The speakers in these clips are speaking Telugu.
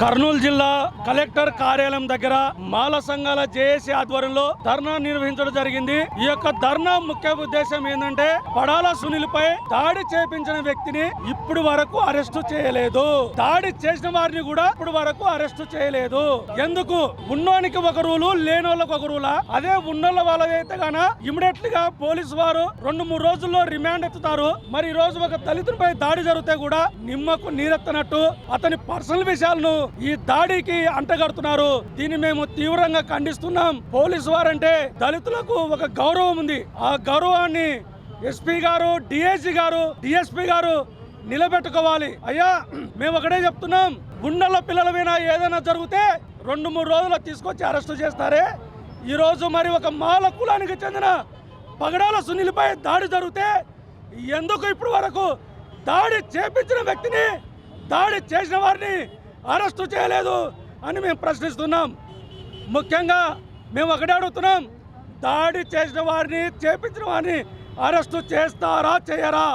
కర్నూలు జిల్లా కలెక్టర్ కార్యాలయం దగ్గర మాల సంఘాల జేఏసీ ఆధ్వర్యంలో ధర్నా నిర్వహించడం జరిగింది. ఈ యొక్క ధర్నా ముఖ్య ఉద్దేశం ఏంటంటే పడాల సునీల్ పై దాడి చేపించిన వ్యక్తిని ఇప్పుడు వరకు అరెస్టు చేయలేదు. దాడి చేసిన వారిని కూడా ఇప్పుడు వరకు అరెస్టు చేయలేదు. ఎందుకు? ఉన్నోనికి ఒక రూలు, లేనోళ్ళకి ఒక రూలా? అదే ఉన్నోళ్ళ వాళ్ళదైతే గాన ఇమిడియట్ గా పోలీసు వారు 2-3 రోజుల్లో రిమాండ్ ఎత్తుతారు. మరి ఈ రోజు ఒక దళితుడిపై దాడి జరిగితే కూడా నిమ్మకు నీరెత్తనట్టు అతని పర్సనల్ విషయాలను ఈ దాడికి అంటగడుతున్నారు. దీన్ని మేము తీవ్రంగా ఖండిస్తున్నాం. పోలీసు వారంటే దళితులకు ఒక గౌరవం ఉంది. ఆ గౌరవాన్ని ఎస్పీ గారు, డిఐజీ గారు, డిఎస్పీ గారు నిలబెట్టుకోవాలి. అయ్యా, మేము ఒకటే చెప్తున్నాం, గుండెల పిల్లల మీద ఏదైనా జరిగితే 2-3 రోజులు తీసుకొచ్చి అరెస్టు చేస్తారే. ఈ రోజు మరి ఒక మాల కులానికి చెందిన పగడాల సునీల్పై దాడి జరిగితే ఎందుకు ఇప్పుడు వరకు దాడి చేపించిన వ్యక్తిని, దాడి చేసిన వారిని అరెస్టు చేయలేదు అని మేము ప్రశ్నిస్తున్నాం. ముఖ్యంగా మేము ఒకటే అడుగుతున్నాం, దాడి చేసిన వారిని, చేపించిన వారిని అరెస్టు చేస్తారా, చేయరా?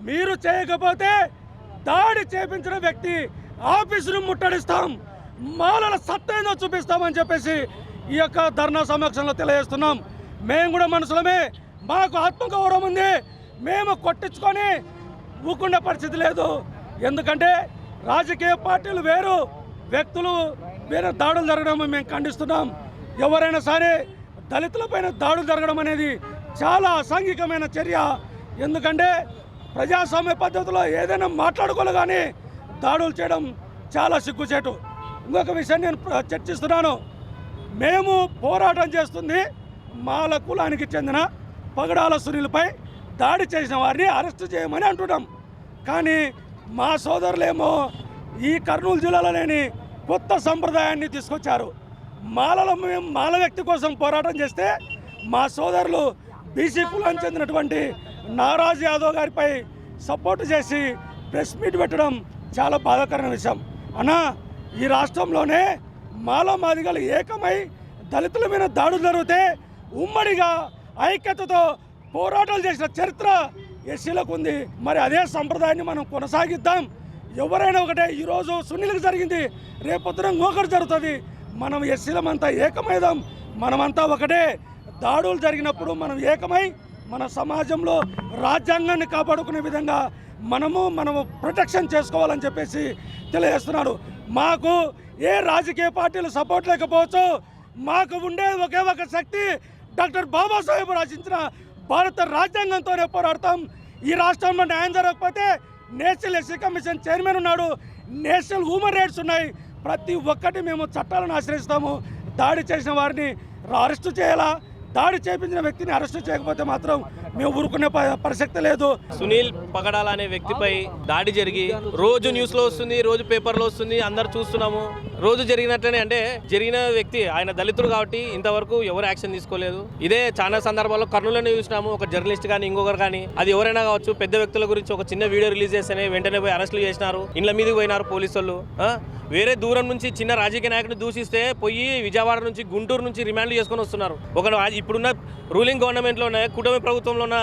మీరు చేయకపోతే దాడి చేపించిన వ్యక్తి ఆఫీసును ముట్టడిస్తాం, మాలల సత్తైందో చూపిస్తామని చెప్పేసి ఈ యొక్క ధర్నా సమక్షంలో తెలియజేస్తున్నాం. మేము కూడా మనుషులమే, మాకు ఆత్మగౌరవం ఉంది. మేము కొట్టించుకొని ఊకుండే పరిస్థితి లేదు. ఎందుకంటే రాజకీయ పార్టీలు వేరు, వ్యక్తులు వేరే దాడులు జరగడం మేము ఖండిస్తున్నాం. ఎవరైనా సరే దళితులపైన దాడులు జరగడం అనేది చాలా అసాంఘికమైన చర్య. ఎందుకంటే ప్రజాస్వామ్య పద్ధతిలో ఏదైనా మాట్లాడుకోవాలి కానీ దాడులు చేయడం చాలా సిగ్గుచేటు. ఇంకొక విషయం నేను చర్చిస్తున్నాను. మేము పోరాటం చేస్తుంది మాల కులానికి చెందిన పగడాల సునీల్పై దాడి చేసిన వారిని అరెస్టు చేయమని అంటున్నాం. కానీ మా సోదరులేమో ఈ కర్నూలు జిల్లాలో లేని కొత్త సంప్రదాయాన్ని తీసుకొచ్చారు. మాలలో మేము మాల వ్యక్తి కోసం పోరాటం చేస్తే మా సోదరులు బీసీ కులానికి చెందినటువంటి నారాజ్ యాదవ్ గారిపై సపోర్టు చేసి ప్రెస్ మీట్ పెట్టడం చాలా బాధాకరమైన విషయం. అన్నా, ఈ రాష్ట్రంలోనే మాల మాదిగలు ఏకమై దళితుల మీద దాడులు జరిగితే ఉమ్మడిగా ఐక్యతతో పోరాటాలు చేసిన చరిత్ర ఎస్సీలకు ఉంది. మరి అదే సంప్రదాయాన్ని మనం కొనసాగిద్దాం. ఎవరైనా ఒకటే, ఈరోజు సునీల్కి జరిగింది, రేపొద్దున ఇంకొకటి జరుగుతుంది. మనం ఎస్సీలమంతా ఏకమైదాం, మనమంతా ఒకటే. దాడులు జరిగినప్పుడు మనం ఏకమై మన సమాజంలో రాజ్యాంగాన్ని కాపాడుకునే విధంగా మనము ప్రొటెక్షన్ చేసుకోవాలని చెప్పేసి తెలియజేస్తున్నాడు. మాకు ఏ రాజకీయ పార్టీలు సపోర్ట్ లేకపోవచ్చు, మాకు ఉండే ఒకే ఒక శక్తి డాక్టర్ బాబాసాహెబ్ రచించిన భారత రాజ్యాంగంతోనే పోరాడతాం. ఈ రాష్ట్రంలో న్యాయం జరగకపోతే నేషనల్ ఎస్సీ కమిషన్ చైర్మన్ ఉన్నాడు, నేషనల్ హ్యూమన్ రైట్స్ ఉన్నాయి. ప్రతి ఒక్కటి మేము చట్టాలను ఆశ్రయిస్తాము. దాడి చేసిన వారిని అరెస్టు చేయాలా, దాడి చేపించిన వ్యక్తిని అరెస్టు చేయకపోతే మాత్రం మేము ఊరుకునే పరిస్థితి లేదు. సునీల్ పగడాల అనే వ్యక్తిపై దాడి జరిగి రోజు న్యూస్లో వస్తుంది, రోజు పేపర్లో వస్తుంది, అందరు చూస్తున్నాము. రోజు జరిగినట్లనే, అంటే జరిగిన వ్యక్తి ఆయన దళితుడు కాబట్టి ఇంతవరకు ఎవరు యాక్షన్ తీసుకోలేదు. ఇదే చాలా సందర్భాల్లో కర్నూలులోనే చూసినాము. ఒక జర్నలిస్ట్ కానీ ఇంకొకరు కానీ, అది ఎవరైనా కావచ్చు, పెద్ద వ్యక్తుల గురించి ఒక చిన్న వీడియో రిలీజ్ చేస్తేనే వెంటనే పోయి అరెస్టులు చేసినారు, ఇండ్ల మీదకి పోయినారు పోలీసు వాళ్ళు. వేరే దూరం నుంచి చిన్న రాజకీయ నాయకుని దూషిస్తే పోయి విజయవాడ నుంచి, గుంటూరు నుంచి రిమాండ్లు చేసుకొని వస్తున్నారు. ఒక ఇప్పుడున్న రూలింగ్ గవర్నమెంట్లో ఉన్న కూటమి ప్రభుత్వంలో ఉన్న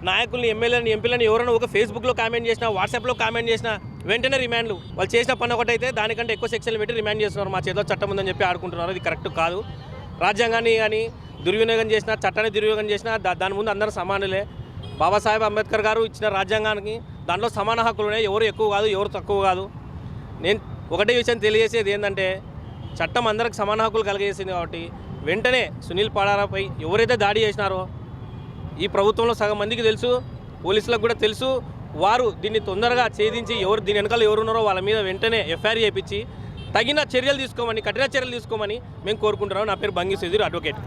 నాయకుల్ని, ఎమ్మెల్యేలని, ఎంపీలని ఎవరైనా ఒక ఫేస్బుక్లో కామెంట్ చేసినా, వాట్సాప్లో కామెంట్ చేసినా వెంటనే రిమాండ్లు. వాళ్ళు చేసిన పని ఒకటైతే దానికంటే ఎక్కువ సెక్షన్లు పెట్టి రిమాండ్ చేస్తున్నారు. మా చేతిలో చట్టం ఉందని చెప్పి ఆడుకుంటున్నారు. ఇది కరెక్ట్ కాదు. రాజ్యాంగాన్ని కానీ దుర్వినియోగం చేసినా, చట్టాన్ని దుర్వినియోగం చేసినా దాని ముందు అందరూ సమానులే. బాబాసాహెబ్ అంబేద్కర్ గారు ఇచ్చిన రాజ్యాంగానికి దాంట్లో సమాన హక్కులు ఉన్నాయి. ఎవరు ఎక్కువ కాదు, ఎవరు తక్కువ కాదు. నేను ఒకటే విషయం తెలియజేసేది ఏంటంటే, చట్టం అందరికి సమాన హక్కులు కలిగేసింది కాబట్టి వెంటనే సునీల్ పడాలపై ఎవరైతే దాడి చేసినారో ఈ ప్రభుత్వంలో సగం మందికి తెలుసు, పోలీసులకు కూడా తెలుసు. వారు దీన్ని తొందరగా ఛేదించి దీని వెనకాల ఎవరున్నారో వాళ్ళ మీద వెంటనే ఎఫ్ఐఆర్ చేయించి తగిన చర్యలు తీసుకోమని, కఠిన చర్యలు తీసుకోమని మేము కోరుకుంటున్నాం. నా పేరు బంగి సుధీర్, అడ్వకేట్.